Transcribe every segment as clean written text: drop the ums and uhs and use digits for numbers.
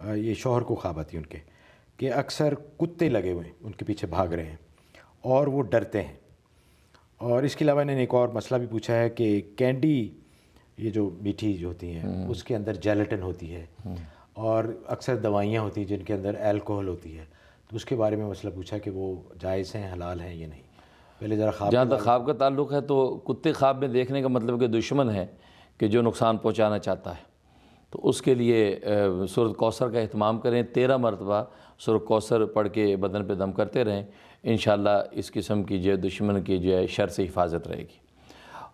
یہ شوہر کو خواب آتی ہے ان کے کہ اکثر کتے لگے ہوئے ہیں ان کے پیچھے بھاگ رہے ہیں اور وہ ڈرتے ہیں. اور اس کے علاوہ انہوں نے ایک اور مسئلہ بھی پوچھا ہے کہ کینڈی یہ جو میٹھی جو ہوتی ہیں اس کے اندر جیلیٹن ہوتی ہے اور اکثر دوائیاں ہوتی ہیں جن کے اندر الکوہل ہوتی ہے، تو اس کے بارے میں مسئلہ پوچھا کہ وہ جائز ہیں، حلال ہیں یا نہیں. پہلے ذرا خواب جہاں تک خواب کا تعلق ہے تو کتے خواب میں دیکھنے کا مطلب کہ دشمن ہے کہ جو نقصان پہنچانا چاہتا ہے، تو اس کے لیے سورۃ کوثر کا اہتمام کریں. 13 مرتبہ سورۃ کوثر پڑھ کے بدن پہ دم کرتے رہیں، انشاءاللہ اس قسم کی جو ہے دشمن کی جو ہے شر سے حفاظت رہے گی.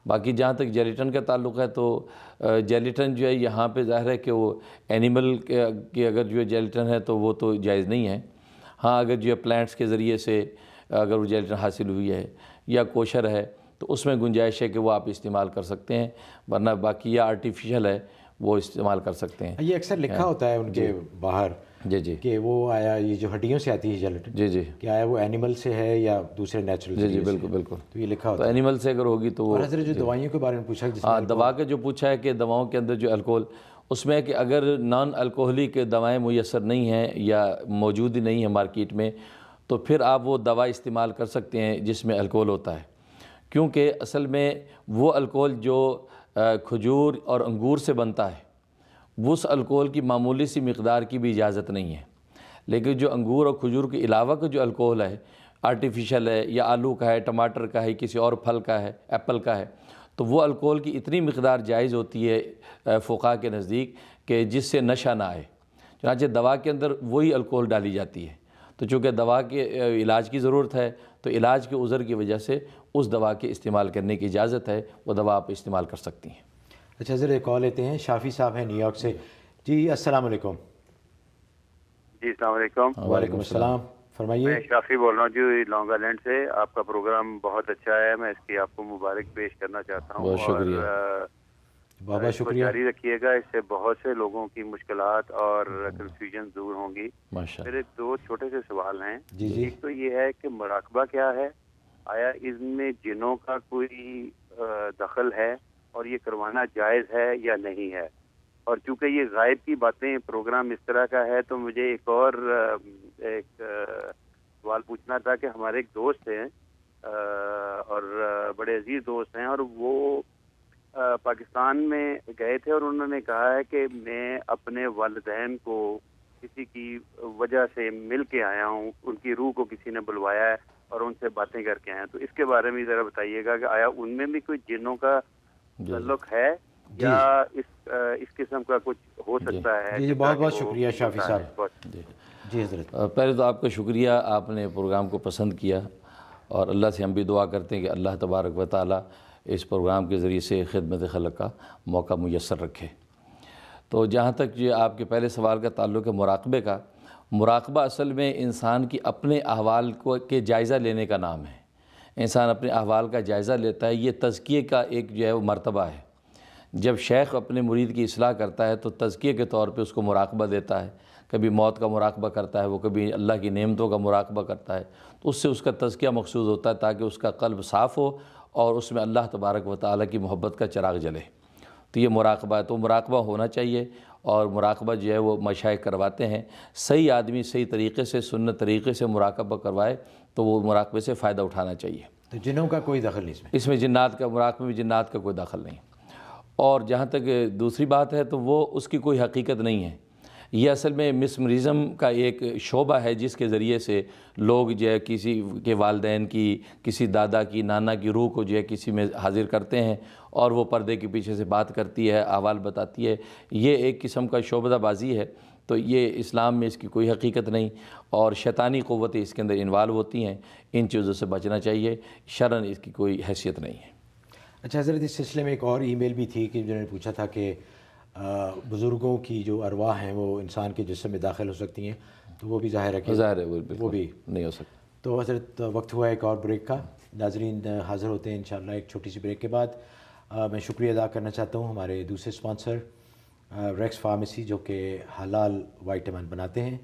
باقی جہاں تک جیلیٹن کا تعلق ہے تو جیلیٹن جو ہے یہاں پہ ظاہر ہے کہ وہ اینیمل کی اگر جو ہے جیلیٹن ہے تو وہ تو جائز نہیں ہے. ہاں اگر جو ہے پلانٹس کے ذریعے سے اگر وہ جیلیٹن حاصل ہوئی ہے یا کوشر ہے تو اس میں گنجائش ہے کہ وہ آپ استعمال کر سکتے ہیں، ورنہ باقی یا آرٹیفیشل ہے وہ استعمال کر سکتے ہیں. یہ اکثر لکھا ہوتا ہے ان کے باہر جی کہ وہ آیا یہ جو ہڈیوں سے آتی ہے جیلیٹن، جی کہ آیا وہ اینیمل سے ہے یا دوسرے نیچرل. جی بالکل بالکل. تو یہ لکھا تو ہوتا ہے. اینیمل سے اگر ہوگی تو وہ. اور حضرت جو دوائیوں کے بارے میں پوچھا جس میں دوا کا جو پوچھا ہے کہ دواؤں کے اندر جو الکوہل، اس میں ہے کہ اگر نان الکوہلک دوائیں میسر نہیں ہیں یا موجود ہی نہیں ہیں مارکیٹ میں تو پھر آپ وہ دوا استعمال کر سکتے ہیں جس میں الکوہل ہوتا ہے، کیونکہ اصل میں وہ الکوہل جو کھجور اور انگور سے بنتا ہے وہ اس الکوہل کی معمولی سی مقدار کی بھی اجازت نہیں ہے. لیکن جو انگور اور کھجور کے علاوہ کا جو الکوہل ہے، آرٹیفیشل ہے یا آلو کا ہے، ٹماٹر کا ہے، کسی اور پھل کا ہے، ایپل کا ہے، تو وہ الکوہل کی اتنی مقدار جائز ہوتی ہے فقہاء کے نزدیک کہ جس سے نشہ نہ آئے. چنانچہ دوا کے اندر وہی الکوہل ڈالی جاتی ہے، تو چونکہ دوا کے علاج کی ضرورت ہے تو علاج کے عذر کی وجہ سے اس دوا کے استعمال کرنے کی اجازت ہے، وہ دوا آپ استعمال کر سکتی ہیں. اچھا ذرا ایک کال لیتے ہیں. شافی صاحب ہیں نیو یارک سے. جی السلام علیکم. جی السلام علیکم. وعلیکم السلام، فرمائیے. میں شافی بول رہا ہوں جی لانگ آئیلینڈ سے. آپ کا پروگرام بہت اچھا ہے، میں اس کی آپ کو مبارک پیش کرنا چاہتا ہوں. بہت شکریہ. بہت شکریہ. جاری رکھیے گا، اس سے بہت سے لوگوں کی مشکلات اور کنفیوژن دور ہوں گی. میرے 2 چھوٹے سے سوال ہیں. ایک تو یہ ہے کہ مراقبہ کیا ہے، آیا اس میں جنوں کا کوئی دخل ہے اور یہ کروانا جائز ہے یا نہیں ہے؟ اور چونکہ یہ غائب کی باتیں پروگرام اس طرح کا ہے تو مجھے ایک اور سوال پوچھنا تھا کہ ہمارے ایک دوست ہیں اور بڑے عزیز دوست ہیں، اور وہ پاکستان میں گئے تھے اور انہوں نے کہا ہے کہ میں اپنے والدین کو کسی کی وجہ سے مل کے آیا ہوں، ان کی روح کو کسی نے بلوایا ہے اور ان سے باتیں کر کے آئے ہیں. تو اس کے بارے میں ذرا بتائیے گا کہ آیا ان میں بھی کوئی جنوں کا تعلق ہے یا اس قسم کا کچھ ہو سکتا ہے؟ جی بہت بہت شکریہ شافی صاحب. جی حضرت. پہلے تو آپ کا شکریہ، آپ نے پروگرام کو پسند کیا، اور اللہ سے ہم بھی دعا کرتے ہیں کہ اللہ تبارک و تعالیٰ اس پروگرام کے ذریعے سے خدمت خلق کا موقع میسر رکھے. تو جہاں تک یہ آپ کے پہلے سوال کا تعلق ہے مراقبے کا، مراقبہ اصل میں انسان کی اپنے احوال کے جائزہ لینے کا نام ہے. انسان اپنے احوال کا جائزہ لیتا ہے، یہ تزکیے کا ایک جو ہے وہ مرتبہ ہے. جب شیخ اپنے مرید کی اصلاح کرتا ہے تو تزکیے کے طور پہ اس کو مراقبہ دیتا ہے. کبھی موت کا مراقبہ کرتا ہے، وہ کبھی اللہ کی نعمتوں کا مراقبہ کرتا ہے، تو اس سے اس کا تزکیہ مقصود ہوتا ہے تاکہ اس کا قلب صاف ہو اور اس میں اللہ تبارک و تعالیٰ کی محبت کا چراغ جلے. تو یہ مراقبہ ہے، تو مراقبہ ہونا چاہیے. اور مراقبہ جو ہے وہ مشائخ کرواتے ہیں. صحیح آدمی صحیح طریقے سے سنت طریقے سے مراقبہ کروائے تو وہ مراقبے سے فائدہ اٹھانا چاہیے. تو جنوں کا کوئی دخل نہیں اس میں جنات کا مراقبے میں جنات کا کوئی دخل نہیں. اور جہاں تک دوسری بات ہے تو وہ اس کی کوئی حقیقت نہیں ہے. یہ اصل میں مسمرزم کا ایک شعبہ ہے جس کے ذریعے سے لوگ جو ہے کسی کے والدین کی، کسی دادا کی، نانا کی روح کو جو ہے کسی میں حاضر کرتے ہیں اور وہ پردے کے پیچھے سے بات کرتی ہے، احوال بتاتی ہے. یہ ایک قسم کا شعبہ بازی ہے. تو یہ اسلام میں اس کی کوئی حقیقت نہیں اور شیطانی قوتیں اس کے اندر انوالو ہوتی ہیں. ان چیزوں سے بچنا چاہیے. شرعاً اس کی کوئی حیثیت نہیں ہے. اچھا حضرت، اس سلسلے میں ایک اور ای میل بھی تھی کہ جنہوں نے پوچھا تھا کہ بزرگوں کی جو ارواح ہیں وہ انسان کے جسم میں داخل ہو سکتی ہیں، تو وہ بھی ظاہر ہے کہ وہ بھی نہیں ہو سکتا. تو حضرت وقت ہوا ایک اور بریک کا. ناظرین حاضر ہوتے ہیں انشاءاللہ ایک چھوٹی سی بریک کے بعد. میں شکریہ ادا کرنا چاہتا ہوں ہمارے دوسرے اسپانسر ریکس فارمیسی، جو کہ حلال وائٹامن بناتے ہیں.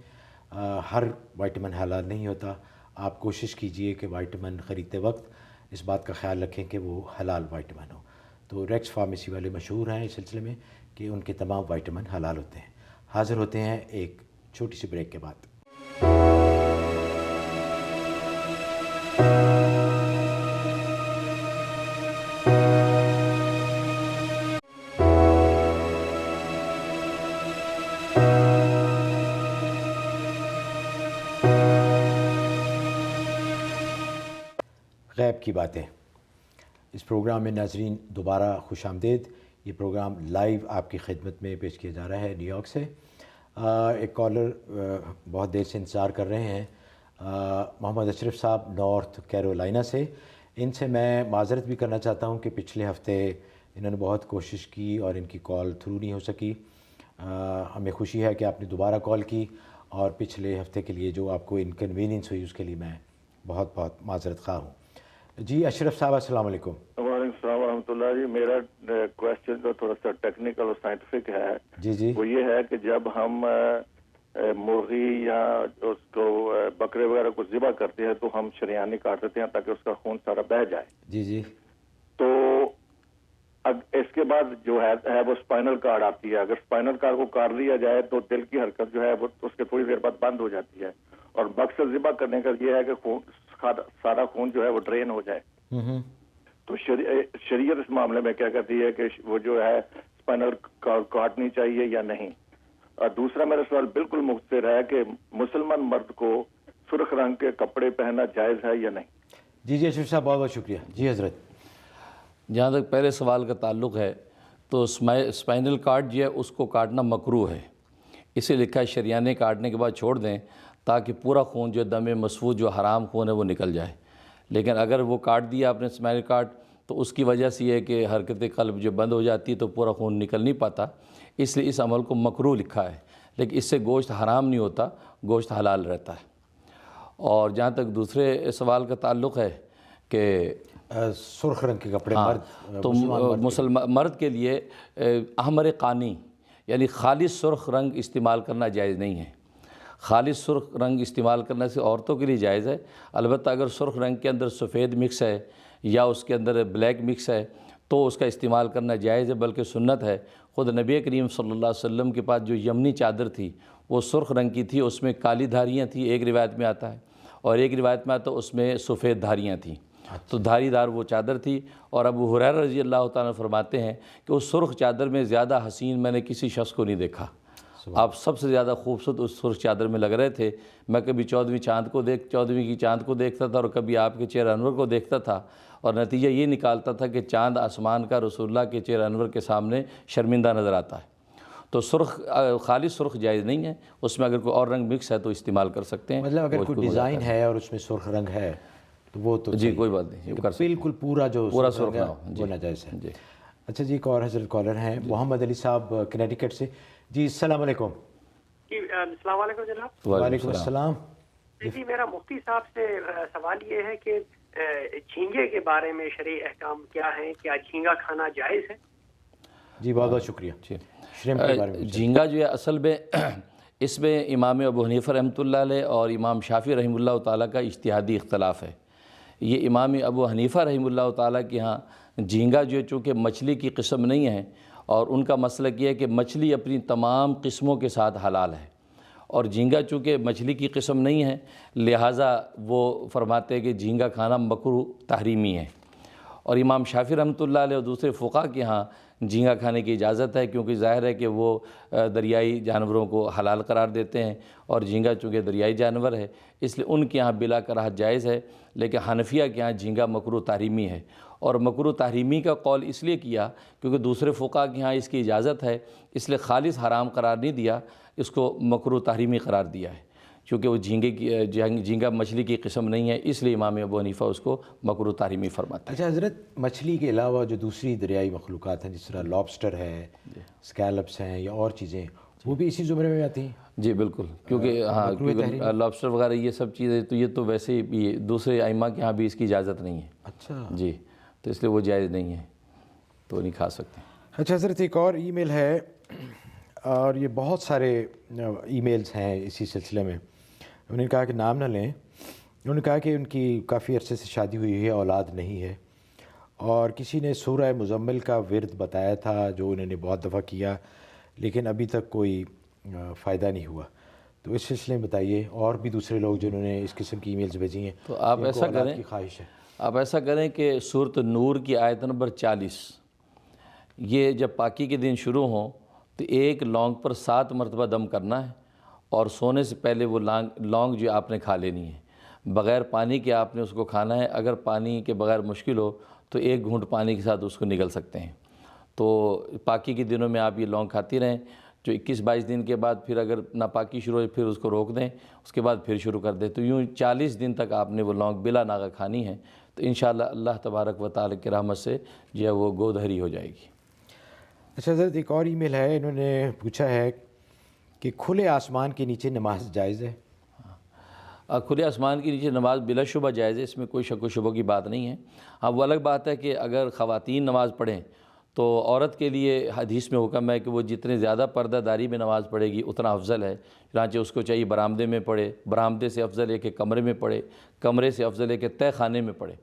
ہر وائٹامن حلال نہیں ہوتا. آپ کوشش کیجئے کہ وائٹامن خریدتے وقت اس بات کا خیال رکھیں کہ وہ حلال وائٹامن ہو. تو ریکس فارمیسی والے مشہور ہیں اس سلسلے میں کہ ان کے تمام وائٹامن حلال ہوتے ہیں. حاضر ہوتے ہیں ایک چھوٹی سی بریک کے بعد۔ غیب کی باتیں، اس پروگرام میں ناظرین دوبارہ خوش آمدید۔ یہ پروگرام لائیو آپ کی خدمت میں پیش کیا جا رہا ہے نیو یارک سے۔ ایک کالر بہت دیر سے انتظار کر رہے ہیں، محمد اشرف صاحب نارتھ کیرولائنا سے۔ ان سے میں معذرت بھی کرنا چاہتا ہوں کہ پچھلے ہفتے انہوں نے بہت کوشش کی اور ان کی کال تھرو نہیں ہو سکی۔ ہمیں خوشی ہے کہ آپ نے دوبارہ کال کی، اور پچھلے ہفتے کے لیے جو آپ کو انکنوینئنس ہوئی اس کے لیے میں بہت بہت معذرت خواہ ہوں۔ جی اشرف صاحب السلام علیکم۔ وعلیکم السلام ورحمۃ اللہ جی۔ میرا کویشچن جو تھوڑا سا ٹیکنیکل اور سائنٹیفک ہے، جی وہ یہ ہے کہ جب ہم مرغی یا اس کو بکرے وغیرہ کو ذبح کرتے ہیں تو ہم شریانی کاٹ دیتے ہیں تاکہ اس کا خون سارا بہہ جائے۔ جی تو اس کے بعد جو ہے وہ اسپائنل کارڈ آتی ہے۔ اگر اسپائنل کارڈ کو کاٹ لیا جائے تو دل کی حرکت جو ہے وہ اس کے تھوڑی دیر بعد بند ہو جاتی ہے، اور مقصد ذبح کرنے کا یہ ہے کہ سارا خون جو ہے وہ ڈرین ہو جائے۔ تو شریعت اس معاملے میں کیا کہتی ہے کہ وہ جو ہے اسپائنل کاٹنی چاہیے یا نہیں؟ اور دوسرا میرا سوال بالکل مختصر ہے کہ مسلمان مرد کو سرخ رنگ کے کپڑے پہننا جائز ہے یا نہیں؟ جی اشرف صاحب بہت بہت شکریہ۔ جی حضرت۔ جہاں تک پہلے سوال کا تعلق ہے تو اسپائنل کارڈ جو ہے اس کو کاٹنا مکروہ ہے، اسے لکھا ہے شریانے کاٹنے کے بعد چھوڑ دیں تاکہ پورا خون جو دم مسفوح جو حرام خون ہے وہ نکل جائے۔ لیکن اگر وہ کاٹ دیا آپ نے اسپائنل کارڈ تو اس کی وجہ سے یہ ہے کہ حرکت قلب جو بند ہو جاتی ہے تو پورا خون نکل نہیں پاتا، اس لیے اس عمل کو مکروہ لکھا ہے، لیکن اس سے گوشت حرام نہیں ہوتا، گوشت حلال رہتا ہے۔ اور جہاں تک دوسرے سوال کا تعلق ہے کہ سرخ رنگ کے کپڑے تو مرد کے لیے احمر قانی یعنی خالص سرخ رنگ استعمال کرنا جائز نہیں ہے۔ خالص سرخ رنگ استعمال کرنے سے عورتوں کے لیے جائز ہے، البتہ اگر سرخ رنگ کے اندر سفید مکس ہے یا اس کے اندر بلیک مکس ہے تو اس کا استعمال کرنا جائز ہے، بلکہ سنت ہے۔ خود نبی کریم صلی اللہ علیہ وسلم کے پاس جو یمنی چادر تھی وہ سرخ رنگ کی تھی، اس میں کالی دھاریاں تھیں، ایک روایت میں آتا ہے، اور ایک روایت میں آتا ہے اس میں سفید دھاریاں تھیں، تو دھاری دار وہ چادر تھی۔ اور ابو ہریرہ رضی اللہ تعالیٰ فرماتے ہیں کہ اس سرخ چادر میں زیادہ حسین میں نے کسی شخص کو نہیں دیکھا، آپ سب سے زیادہ خوبصورت اس سرخ چادر میں لگ رہے تھے۔ میں کبھی 14ویں کی چاند کو دیکھتا تھا اور کبھی آپ کے چہرہ انور کو دیکھتا تھا، اور نتیجہ یہ نکالتا تھا کہ چاند آسمان کا رسول اللہ کے چہرہ انور کے سامنے شرمندہ نظر آتا ہے۔ تو سرخ خالص سرخ جائز نہیں ہے، اس میں اگر کوئی اور رنگ مکس ہے تو استعمال کر سکتے ہیں۔ مطلب اگر کوئی ڈیزائن ہے اور اس میں سرخ رنگ ہے تو وہ تو جی کوئی بات نہیں، بالکل پورا سرخ نہ ہو، ہونا جائز ہے۔ اچھا جی، ایک اور حضرت کالر ہیں محمد علی صاحب کنیکٹیکٹ سے۔ جی السلام علیکم۔ جی السلام علیکم جناب۔ وعلیکم السلام۔ جی میرا مفتی صاحب سے سوال یہ ہے کہ جھینگے کے بارے میں شرعی احکام کیا ہیں؟ کیا جھینگا کھانا جائز ہے؟ جی بہت بہت شکریہ۔ شرم کے بارے میں جھینگا جو ہے اصل میں اس میں امام ابو حنیفہ رحمۃ اللہ علیہ اور امام شافعی رحمہ اللہ تعالیٰ کا اجتہادی اختلاف ہے۔ یہ امام ابو حنیفہ رحمہ اللہ تعالیٰ کے ہاں جھینگا جو ہے چونکہ مچھلی کی قسم نہیں ہے، اور ان کا مسلک یہ ہے کہ مچھلی اپنی تمام قسموں کے ساتھ حلال ہے، اور جھینگا چونکہ مچھلی کی قسم نہیں ہے لہٰذا وہ فرماتے ہیں کہ جھینگا کھانا مکروہ تحریمی ہے۔ اور امام شافعی رحمۃ اللہ علیہ اور دوسرے فقہاء کے ہاں جھینگا کھانے کی اجازت ہے، کیونکہ ظاہر ہے کہ وہ دریائی جانوروں کو حلال قرار دیتے ہیں، اور جھینگا چونکہ دریائی جانور ہے اس لیے ان کے ہاں بلا کراہت جائز ہے، لیکن حنفیہ کے ہاں جھینگا مکروہ تحریمی ہے۔ اور مکروہ تحریمی کا قول اس لیے کیا کیونکہ دوسرے فقہاء کے ہاں اس کی اجازت ہے، اس لیے خالص حرام قرار نہیں دیا، اس کو مکروہ تحریمی قرار دیا ہے، چونکہ وہ جھینگا مچھلی کی قسم نہیں ہے، اس لیے امام ابو حنیفہ اس کو مکروہ تحریمی فرماتے ہیں۔ اچھا حضرت، مچھلی کے علاوہ جو دوسری دریائی مخلوقات ہیں جس طرح لابسٹر ہے، اسکیلپس ہیں یا اور چیزیں، وہ بھی اسی زمرے میں آتی ہیں؟ جی بالکل، کیونکہ لابسٹر وغیرہ یہ سب چیزیں تو یہ تو ویسے بھی دوسرے ائمہ کے ہاں بھی اس کی اجازت نہیں ہے۔ اچھا جی، تو اس لیے وہ جائز نہیں ہے، تو نہیں کھا سکتے۔ اچھا حضرت، ایک اور ای میل ہے، اور یہ بہت سارے ای میلز ہیں اسی سلسلے میں۔ انہوں نے کہا کہ نام نہ لیں، انہوں نے کہا کہ ان کی کافی عرصے سے شادی ہوئی ہے، اولاد نہیں ہے، اور کسی نے سورہ مزمل کا ورد بتایا تھا جو انہوں نے بہت دفعہ کیا لیکن ابھی تک کوئی فائدہ نہیں ہوا۔ تو اس سلسلے میں بتائیے، اور بھی دوسرے لوگ جنہوں نے اس قسم کی ای میلز بھیجی ہیں تو آپ جن کو ایسا اولاد کریں، کی خواہش ہے. آپ ایسا کریں کہ سورۃ نور کی آیت نمبر 40، یہ جب پاکی کے دن شروع ہوں تو ایک لونگ پر 7 مرتبہ دم کرنا ہے، اور سونے سے پہلے وہ لونگ جو آپ نے کھا لینی ہے، بغیر پانی کے آپ نے اس کو کھانا ہے. اگر پانی کے بغیر مشکل ہو تو 1 گھونٹ پانی کے ساتھ اس کو نگل سکتے ہیں. تو پاکی کے دنوں میں آپ یہ لونگ کھاتی رہیں. جو 21-22 دن کے بعد پھر اگر ناپاکی شروع ہو پھر اس کو روک دیں، اس کے بعد پھر شروع کر دیں. تو یوں 40 دن تک آپ نے وہ لونگ بلا ناغہ کھانی ہے. تو انشاءاللہ اللہ تبارک و تعالی کی رحمت سے جو ہے وہ گودہری ہو جائے گی. اچھا حضرت، ایک اور ای میل ہے، انہوں نے پوچھا ہے کہ کھلے آسمان کے نیچے نماز جائز ہے؟ کھلے آسمان کے نیچے نماز بلا شبہ جائز ہے، اس میں کوئی شک و شبہ کی بات نہیں ہے. ہاں وہ الگ بات ہے کہ اگر خواتین نماز پڑھیں تو عورت کے لیے حدیث میں حکم ہے کہ وہ جتنے زیادہ پردہ داری میں نماز پڑھے گی اتنا افضل ہے. چنانچہ اس کو چاہیے برآمدے میں پڑھے، برآمدے سے افضل ہے کہ کمرے میں پڑھے، کمرے سے افضل ہے کہ تہہ خانے میں پڑھے.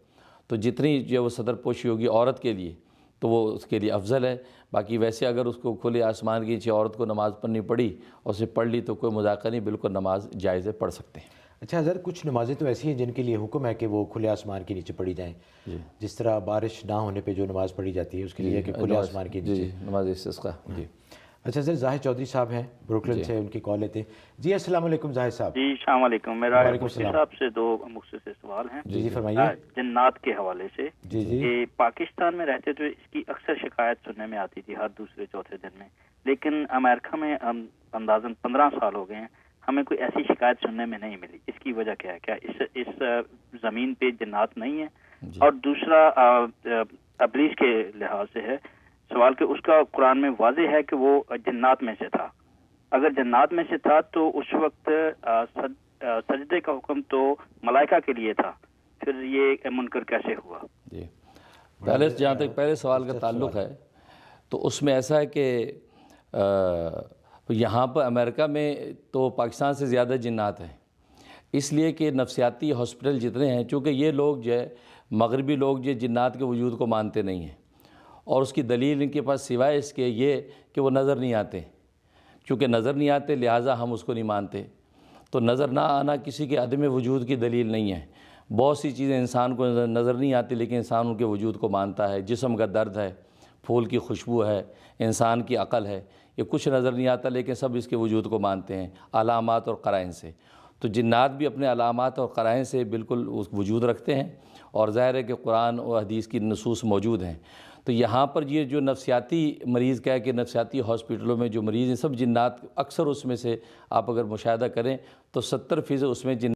تو جتنی جو وہ صدر پوشی ہوگی عورت کے لیے تو وہ اس کے لیے افضل ہے. باقی ویسے اگر اس کو کھلے آسمان کے نیچے عورت کو نماز پڑھنی پڑی اور اسے پڑھ لی تو کوئی مذاکرہ نہیں، بالکل نماز جائز ہے، پڑھ سکتے ہیں. اچھا حضرت، کچھ نمازیں تو ایسی ہیں جن کے لیے حکم ہے کہ وہ کھلے آسمان کے نیچے پڑھی جائیں. جس طرح بارش نہ ہونے پہ جو نماز پڑھی جاتی ہے اس کے لیے کہ کھلے آسمان کے نیچے. جی، نماز استسقاء. جی اچھا حضرت، زاہد چودھری صاحب ہیں بروکلن سے، ان کی کال لیتے ہیں. جی السلام علیکم زاہد صاحب. جی السلام علیکم. میرا وعلیکم مفتی السلام. صاحب سے 2 مختصر سوال ہیں. جی فرمائیے. جنات کے حوالے سے. جی جی. کہ پاکستان میں رہتے تو اس کی اکثر شکایت سننے میں آتی تھی ہر دوسرے چوتھے دن میں، لیکن امریکہ میں اندازاً 15 سال ہو گئے ہیں، ہمیں کوئی ایسی شکایت سننے میں نہیں ملی. اس کی وجہ کیا ہے؟ کیا اس زمین پہ جنات نہیں ہیں؟ اور دوسرا ابلیس کے لحاظ سے ہے سوال کہ اس کا قرآن میں واضح ہے کہ وہ جنات میں سے تھا. اگر جنات میں سے تھا تو اس وقت سجدے کا حکم تو ملائکہ کے لیے تھا، پھر یہ منکر کیسے ہوا؟ جی، پہلے جہاں تک پہلے سوال کا تعلق ہے تو اس میں ایسا ہے کہ یہاں پر امریکہ میں تو پاکستان سے زیادہ جنات ہیں، اس لیے کہ نفسیاتی ہاسپٹل جتنے ہیں، چونکہ یہ لوگ جو ہے مغربی لوگ جو جنات کے وجود کو مانتے نہیں ہیں، اور اس کی دلیل ان کے پاس سوائے اس کے یہ کہ وہ نظر نہیں آتے. چونکہ نظر نہیں آتے لہٰذا ہم اس کو نہیں مانتے. تو نظر نہ آنا کسی کے عدم وجود کی دلیل نہیں ہے. بہت سی چیزیں انسان کو نظر نہیں آتی لیکن انسان ان کے وجود کو مانتا ہے. جسم کا درد ہے، پھول کی خوشبو ہے، انسان کی عقل ہے، یہ کچھ نظر نہیں آتا لیکن سب اس کے وجود کو مانتے ہیں علامات اور قرائن سے. تو جنات بھی اپنے علامات اور قرائن سے بالکل وجود رکھتے ہیں، اور ظاہر ہے کہ قرآن و حدیث کی نصوص موجود ہیں. تو یہاں پر یہ جو نفسیاتی مریض کہہ کہ نفسیاتی ہاسپٹلوں میں جو مریض ہیں سب جنات، اکثر اس میں سے آپ اگر مشاہدہ کریں تو 70% اس میں